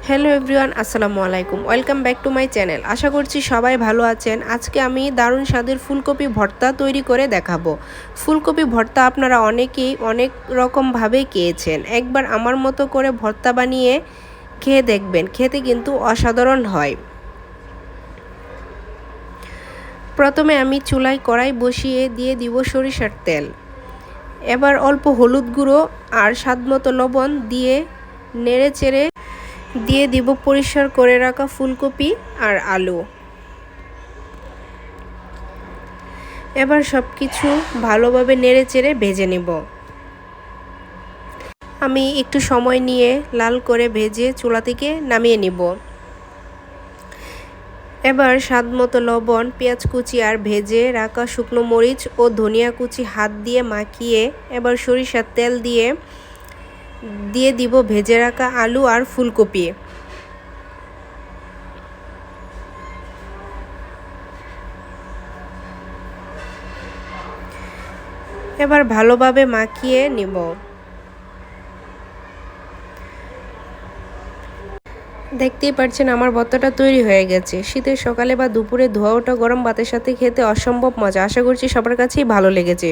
Hello everyone, আসসালামু আলাইকুম। Welcome back to my channel. আশা করছি সবাই ভালো আছেন। আজকে আমি দারুণ স্বাদের ফুলকপি ভর্তা তৈরি করে দেখাবো। ফুলকপি ভর্তা আপনারা অনেকেই অনেক রকমভাবে খেয়েছেন। একবার আমার মতো করে ভর্তা বানিয়ে খেয়ে দেখবেন, খেতে কিন্তু অসাধারণ হয়। প্রথমে আমি চুলায় কড়াই বসিয়ে দিয়ে দিব সরিষার তেল। এবার অল্প হলুদ গুঁড়ো আর স্বাদমতো লবণ দিয়ে নেড়ে চেড়ে দিয়ে দিব পরিষ্কার করে রাখা ফুলকপি আর আলু। এবার সব কিছু ভালোভাবে নেড়ে চেড়ে ভেজে নেব। আমি একটু সময় নিয়ে লাল করে ভেজে চুলা থেকে নামিয়ে নিব। এবার স্বাদমতো লবণ, পেঁয়াজ কুচি আর ভেজে রাখা শুকনো মরিচ ও ধনিয়া কুচি হাত দিয়ে মাখিয়ে এবার সরিষার তেল দিয়ে দিব ভেজে রাখা আলু আর ফুলকপি। এবার ভালোভাবে মাখিয়ে নিব। দেখতেই পাচ্ছেন আমার ভর্তাটা তৈরি হয়ে গেছে। শীতের সকালে বা দুপুরে ধোয়া ওঠা গরম ভাতের সাথে খেতে অসম্ভব মজা। আশা করছি সবার কাছেই ভালো লেগেছে।